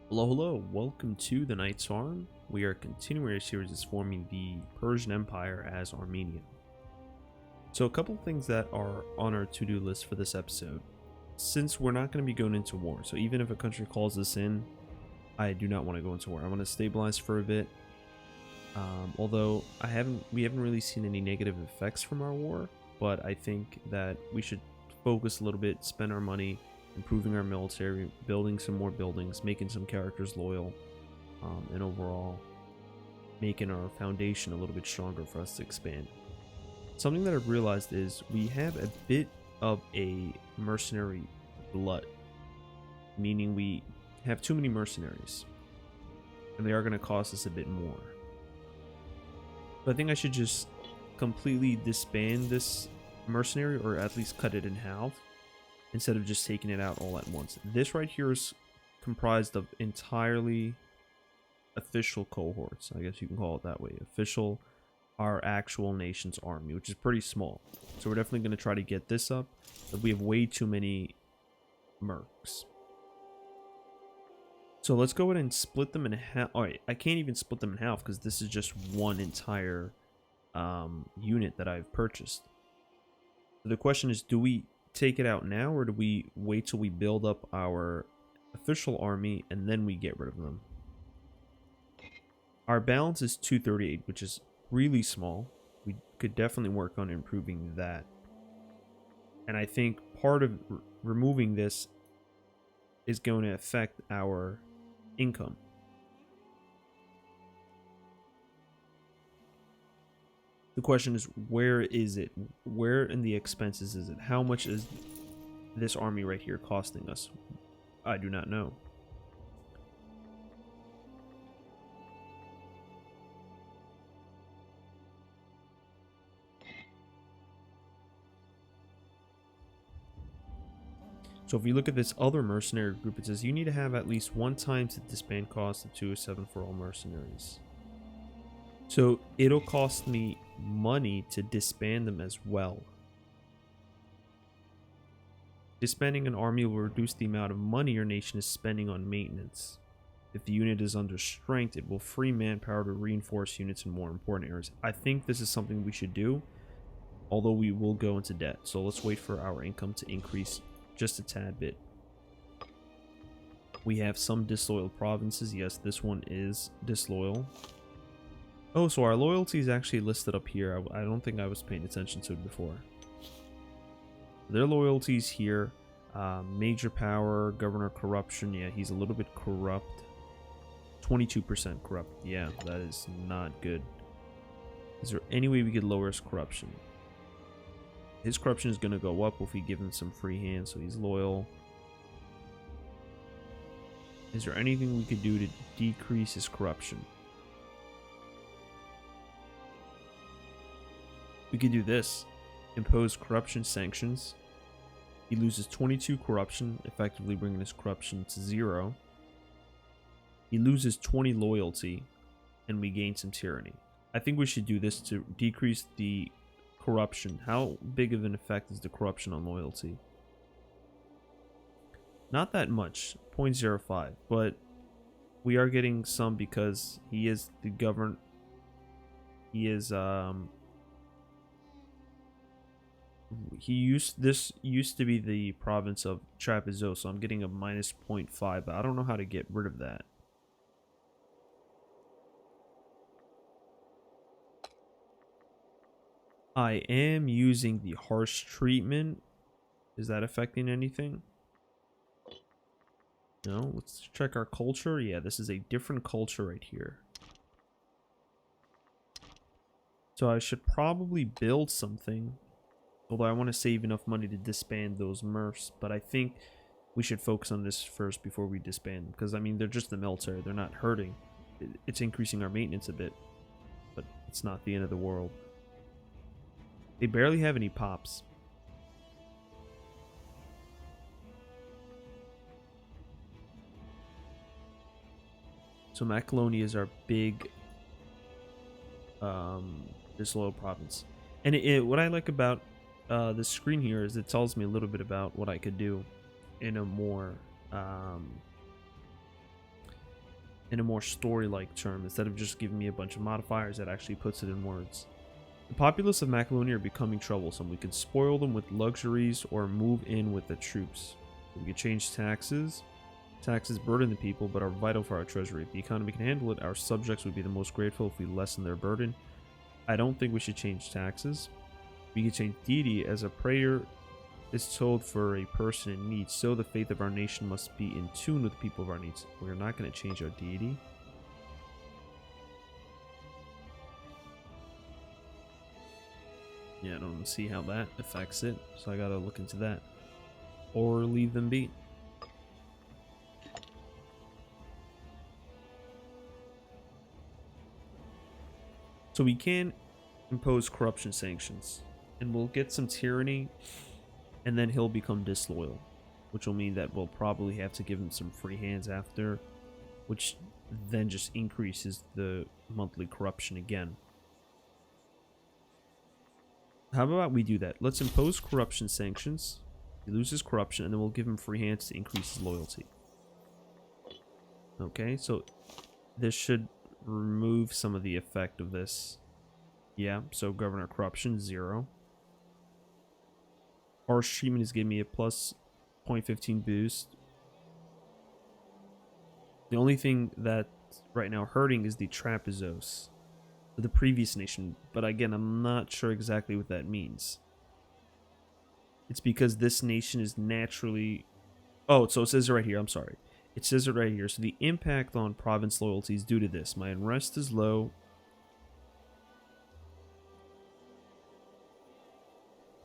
Hello, welcome to the Knight's Arm. We are continuing our series is forming the Persian Empire as Armenia. So a couple things that are on our to-do list for this episode. Since we're not going to be going into war, so even if a country calls us in, I do not want to go into war. I want to stabilize for a bit. Although we haven't really seen any negative effects from our war, but I think that we should focus a little bit, spend our money improving our military, building some more buildings, making some characters loyal, and overall making our foundation a little bit stronger for us to expand. Something that I've realized is we have a bit of a mercenary glut, meaning we have too many mercenaries, and they are going to cost us a bit more. But I think I should just completely disband this mercenary, or at least cut it in half, instead of just taking it out all at once. This right here is comprised of entirely official cohorts, I guess you can call it that way. Official, our actual nation's army, which is pretty small. So we're definitely going to try to get this up, but we have way too many mercs. So let's go ahead and split them in half. Alright, I can't even split them in half because this is just one entire unit that I've purchased. So the question is, do we take it out now, or do we wait till we build up our official army and then we get rid of them? Our balance is 238, which is really small. We could definitely work on improving that. And I think part of removing this is going to affect our income. The question is, where is it? Where in the expenses is it? How much is this army right here costing us? I do not know. So if you look at this other mercenary group, it says you need to have at least 1 times the disband cost of 207 for all mercenaries. So it'll cost me money to disband them as well. Disbanding an army will reduce the amount of money your nation is spending on maintenance. If the unit is under strength, it will free manpower to reinforce units in more important areas. I think this is something we should do, although we will go into debt. So let's wait for our income to increase just a tad bit. We have some disloyal provinces. Yes, this one is disloyal. Oh, so our loyalty is actually listed up here. I don't think I was paying attention to it before. Their loyalties here. Major power, governor corruption. Yeah, he's a little bit corrupt. 22% corrupt. Yeah, that is not good. Is there any way we could lower his corruption? His corruption is going to go up if we give him some free hands, so he's loyal. Is there anything we could do to decrease his corruption? We could do this. Impose corruption sanctions. He loses 22 corruption, effectively bringing his corruption to 0. He loses 20 loyalty, and we gain some tyranny. I think we should do this to decrease the corruption. How big of an effect is the corruption on loyalty? Not that much, 0.05, but we are getting some because he is the governor. He is this used to be the province of Trapezo, so I'm getting a minus 0.5, but I don't know how to get rid of that. I am using the harsh treatment. Is that affecting anything? No. Let's check our culture. Yeah, this is a different culture right here. So I should probably build something. Although I want to save enough money to disband those mercs, but I think we should focus on this first before we disband them. Because, I mean, they're just the military. They're not hurting. It's increasing our maintenance a bit, but it's not the end of the world. They barely have any pops. So Macedonia is our big disloyal province. And what I like about this screen here is it tells me a little bit about what I could do in a more in a more story-like term instead of just giving me a bunch of modifiers that actually puts it in words. The populace of Macedonia are becoming troublesome. We could spoil them with luxuries or move in with the troops. We could change taxes. Taxes burden the people but are vital for our treasury. If the economy can handle it, our subjects would be the most grateful if we lessen their burden. I don't think we should change taxes. We could change deity. As a prayer is told for a person in need, so the faith of our nation must be in tune with the people of our needs. We're not going to change our deity. Yeah, I don't see how that affects it, so I gotta look into that. Or leave them be. So we can impose corruption sanctions, and we'll get some tyranny, and then he'll become disloyal, which will mean that we'll probably have to give him some free hands after, which then just increases the monthly corruption again. How about we do that? Let's impose corruption sanctions. He loses corruption, and then we'll give him free hands to increase his loyalty. Okay, so this should remove some of the effect of this. Yeah, so governor corruption, 0. Harsh treatment is giving me a plus 0.15 boost. The only thing that right now hurting is the Trapezoes, the previous nation, but again, I'm not sure exactly what that means. It's because this nation is naturally... Oh, so it says it right here, I'm sorry. It says it right here. So the impact on province loyalty is due to this. My unrest is low.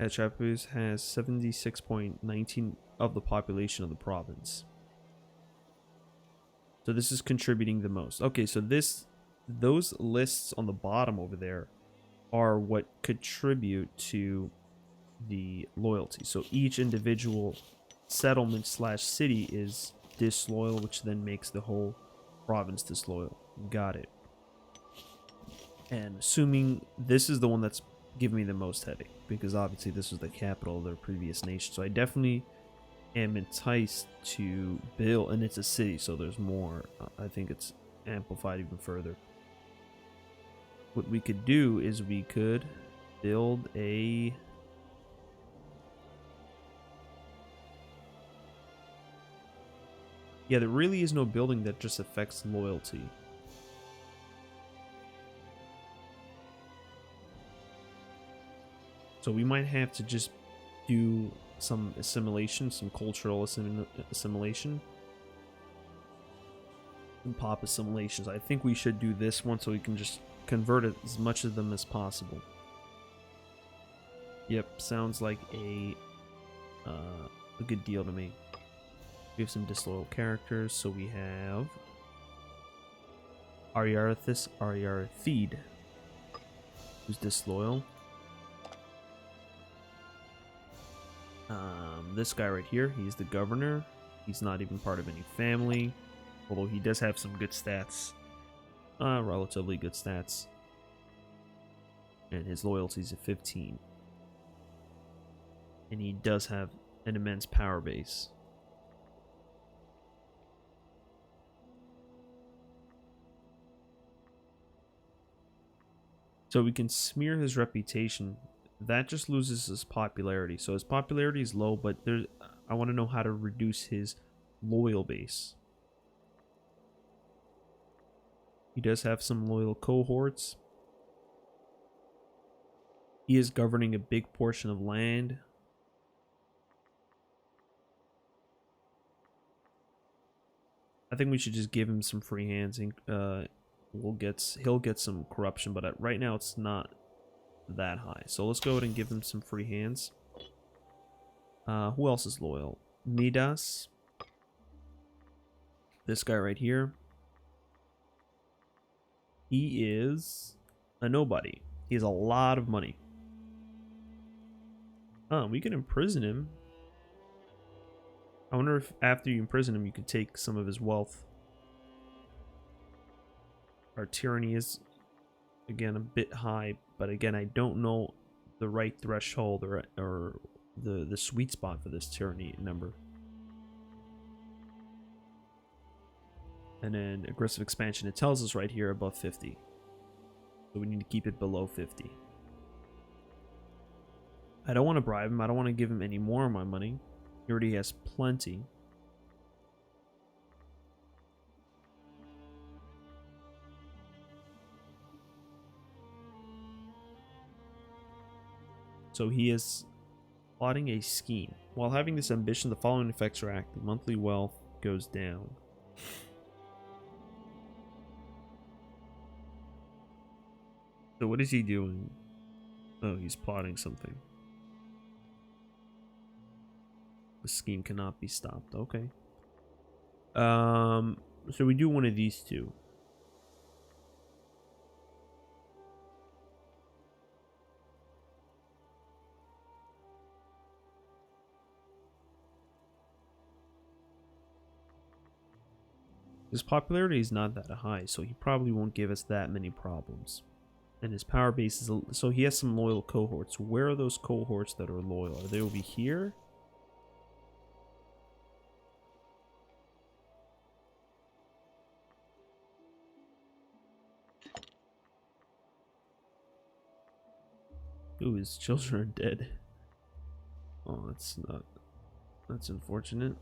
Trapuz has 76.19 of the population of the province. So this is contributing the most. Okay, so those lists on the bottom over there are what contribute to the loyalty. So each individual settlement slash city is disloyal, which then makes the whole province disloyal. Got it. And assuming this is the one that's giving me the most headache, because obviously this was the capital of their previous nation. So I definitely am enticed to build, and it's a city, so there's more. I think it's amplified even further. What we could do is we could build a... Yeah, there really is no building that just affects loyalty. So we might have to just do some assimilation, some cultural assimilation. And pop assimilations. I think we should do this one so we can just convert as much of them as possible. Yep, sounds like a good deal to me. We have some disloyal characters, so we have Ariarthid, who's disloyal. This guy right here, he's the governor. He's not even part of any family, although he does have some good stats, relatively good stats, and his loyalty's at 15, and he does have an immense power base. So we can smear his reputation. That just loses his popularity. So his popularity is low, but I want to know how to reduce his loyal base. He does have some loyal cohorts. He is governing a big portion of land. I think we should just give him some free hands. He'll get some corruption, but right now it's not that high. So let's go ahead and give him some free hands. Who else is loyal? Midas. This guy right here. He is a nobody. He has a lot of money. We can imprison him. I wonder if after you imprison him, you could take some of his wealth. Our tyranny is, again, a bit high, but again, I don't know the right threshold or the sweet spot for this tyranny number. And then aggressive expansion, it tells us right here above 50. So we need to keep it below 50. I don't want to bribe him. I don't want to give him any more of my money. He already has plenty. So he is plotting a scheme. While having this ambition, the following effects are active. Monthly wealth goes down. So what is he doing? Oh, he's plotting something. The scheme cannot be stopped. Okay. So we do one of these two. His popularity is not that high, so he probably won't give us that many problems. And his power base is... So he has some loyal cohorts. Where are those cohorts that are loyal? Are they over here? Ooh, his children are dead. Oh, that's not... That's unfortunate.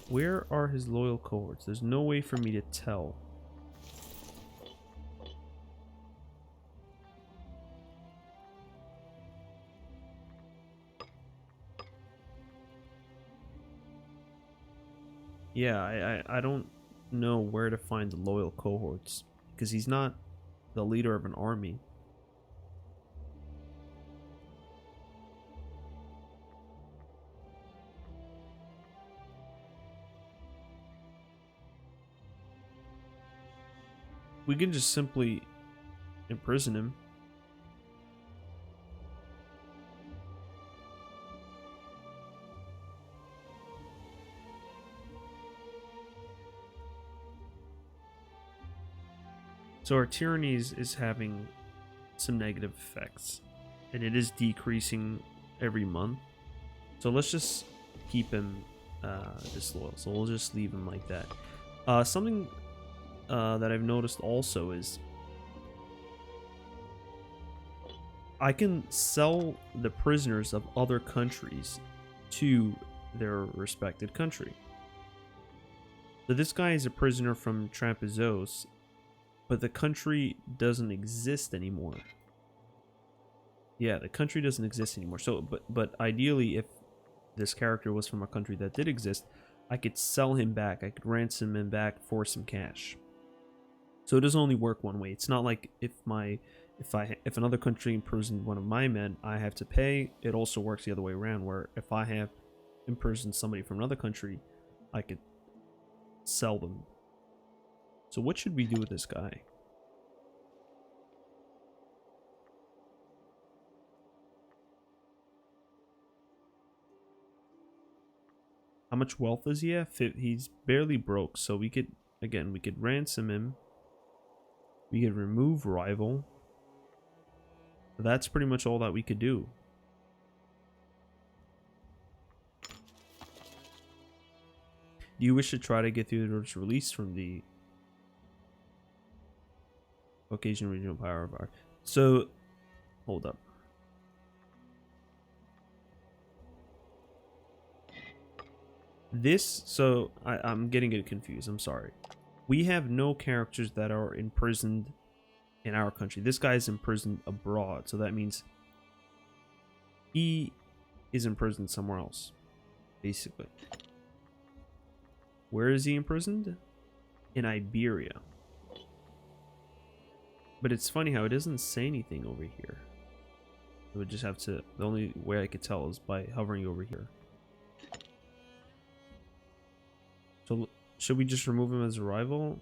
Where are his loyal cohorts? There's no way for me to tell. Yeah, I don't know where to find the loyal cohorts, because he's not the leader of an army. We can just simply imprison him. So our tyranny is having some negative effects, and it is decreasing every month. So let's just keep him disloyal. So we'll just leave him like that. Something that I've noticed also is I can sell the prisoners of other countries to their respected country. So this guy is a prisoner from Trapezoes, but the country doesn't exist anymore. Yeah, the country doesn't exist anymore. So, but ideally, if this character was from a country that did exist, I could sell him back. I could ransom him back for some cash. So it doesn't only work one way. It's not like if another country imprisoned one of my men, I have to pay. It also works the other way around, where if I have imprisoned somebody from another country, I could sell them. So what should we do with this guy? How much wealth does he have? He's barely broke, so we could ransom him. We could remove rival. That's pretty much all that we could do. Do you wish to try to get Theodore's release from the Caucasian regional power of our... So, hold up. This, so I'm getting it confused. I'm sorry. We have no characters that are imprisoned in our country. This guy is imprisoned abroad, so that means he is imprisoned somewhere else, basically. Where is he imprisoned? In Iberia. But it's funny how it doesn't say anything over here. I would just have to... The only way I could tell is by hovering over here. So, should we just remove him as a rival?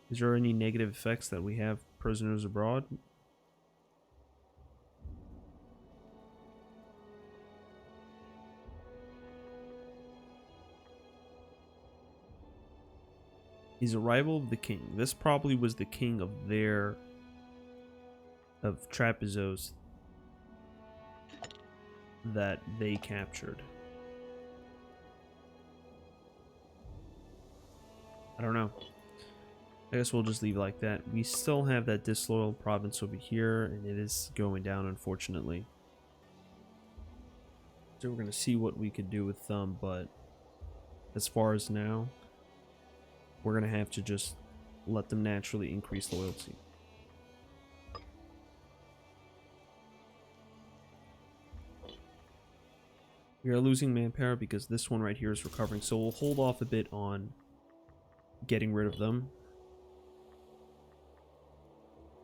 Is there any negative effects that we have prisoners abroad? He's a rival of the king. This probably was the king of Trapezoes that they captured. I don't know. I guess we'll just leave it like that. We still have that disloyal province over here, and it is going down, unfortunately. So we're going to see what we could do with them, but as far as now, we're going to have to just let them naturally increase loyalty. We are losing manpower because this one right here is recovering, so we'll hold off a bit on getting rid of them.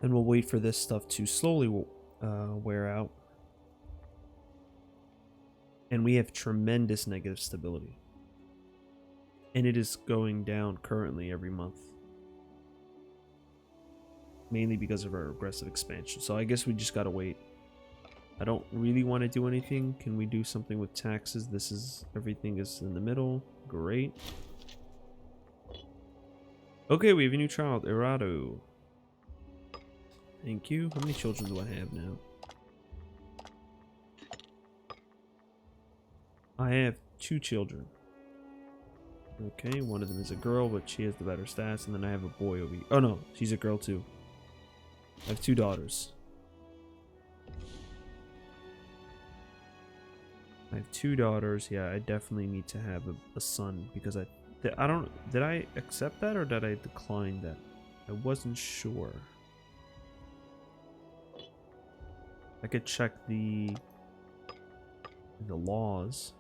And we'll wait for this stuff to slowly wear out. And we have tremendous negative stability. And it is going down currently every month. Mainly because of our aggressive expansion. So I guess we just gotta wait. I don't really want to do anything. Can we do something with taxes? This is, everything is in the middle. Great. Okay, we have a new child, Erado. Thank you. How many children do I have now? I have 2 children. Okay, one of them is a girl, but she has the better stats. And then I have a boy over here. Oh no, she's a girl too. I have 2 daughters. I have 2 daughters. Yeah, I definitely need to have a son because I don't. Did I accept that or did I decline that? I wasn't sure. I could check the laws.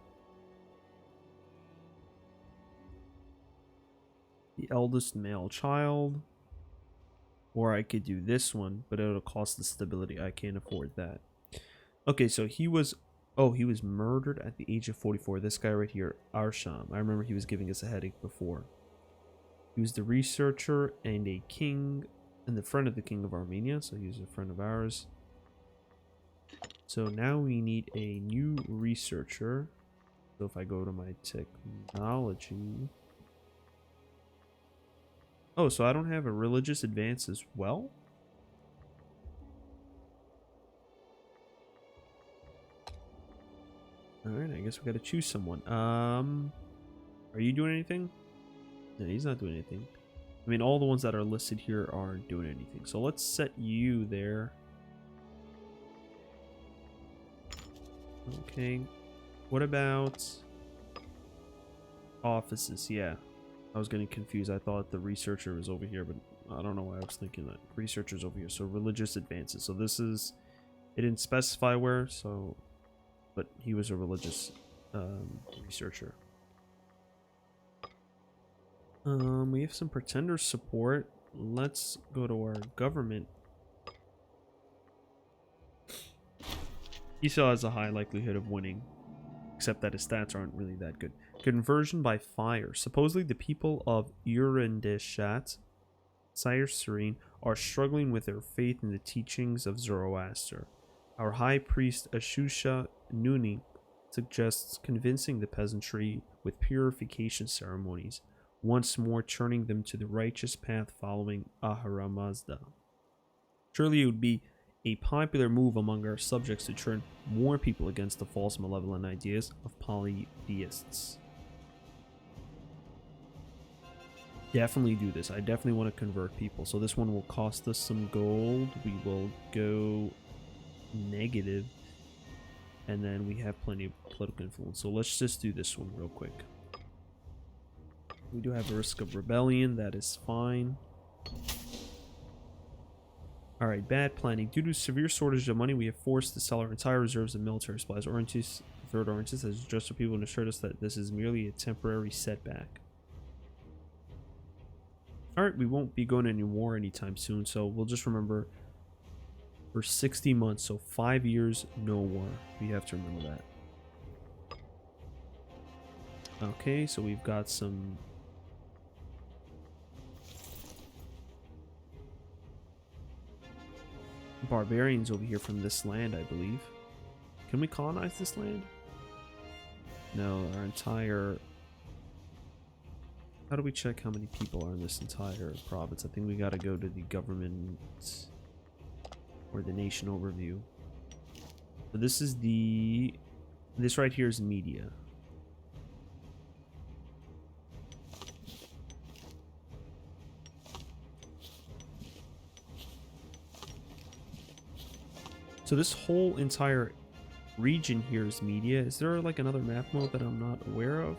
The eldest male child, or I could do this one, but it'll cost the stability. I can't afford that. Okay, so he was murdered at the age of 44. This guy right here, Arsham. I remember he was giving us a headache before. He was the researcher and a king and the friend of the king of Armenia, so he was a friend of ours. So now we need a new researcher. So if I go to my technology. Oh, so I don't have a religious advance as well? Alright, I guess we gotta choose someone. Are you doing anything? No, he's not doing anything. I mean, all the ones that are listed here aren't doing anything. So let's set you there. Okay. What about offices? Yeah. I was getting confused. I thought the researcher was over here, but I don't know why I was thinking that. Researcher's over here. So religious advances. So this is, it didn't specify where, so, but he was a religious researcher. We have some pretender support. Let's go to our government. He still has a high likelihood of winning, except that his stats aren't really that good. Conversion by fire. Supposedly the people of Urendeshat, Sire Serene, are struggling with their faith in the teachings of Zoroaster. Our high priest Ashusha Nuni suggests convincing the peasantry with purification ceremonies, once more turning them to the righteous path following Ahura Mazda. Surely it would be a popular move among our subjects to turn more people against the false malevolent ideas of polytheists. Definitely do this. I definitely want to convert people. So this one will cost us some gold. We will go negative. And then we have plenty of political influence. So let's just do this one real quick. We do have a risk of rebellion. That is fine. Alright, bad planning. Due to severe shortage of money, we have forced to sell our entire reserves of military supplies. Oranges, third Oranges has addressed our people and assured us that this is merely a temporary setback. Alright, we won't be going to any war anytime soon, so we'll just remember for 60 months, so 5 years, no war. We have to remember that. Okay, so we've got some barbarians over here from this land, I believe. Can we colonize this land? No, our entire... How do we check how many people are in this entire province? I think we gotta go to the government or the nation overview. So this is the... This right here is media. So this whole entire region here is media. Is there like another map mode that I'm not aware of?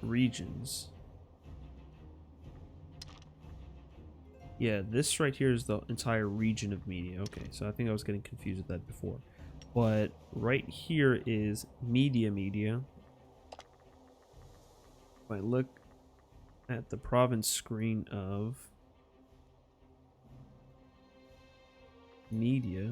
Regions. Yeah, this right here is the entire region of media. Okay, so I think I was getting confused with that before. But right here is media. If I look at the province screen of media,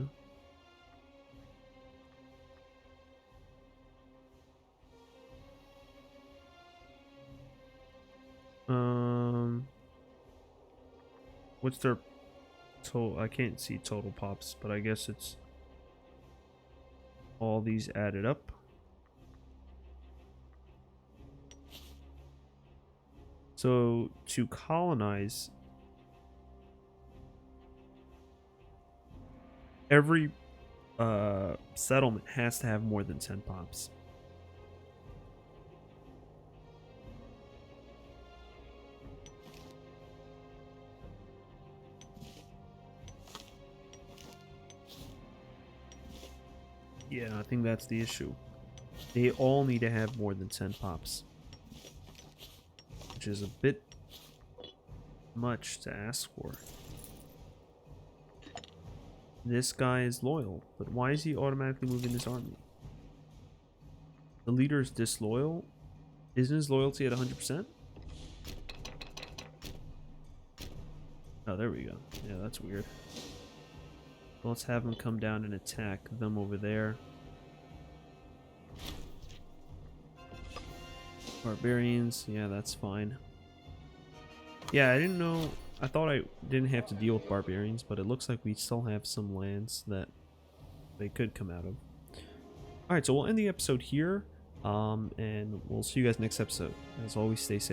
what's their total? I can't see total pops, but I guess it's all these added up. So to colonize, every settlement has to have more than 10 pops. Yeah, I think that's the issue. They all need to have more than 10 pops, which is a bit much to ask for. This guy is loyal, but why is he automatically moving his army? The leader is disloyal. Isn't his loyalty at 100%? Oh, there we go. Yeah, that's weird. Let's have him come down and attack them over there. Barbarians, yeah, that's fine. Yeah, I didn't know. I thought I didn't have to deal with barbarians, but it looks like we still have some lands that they could come out of. Alright, so we'll end the episode here, and we'll see you guys next episode. As always, stay safe.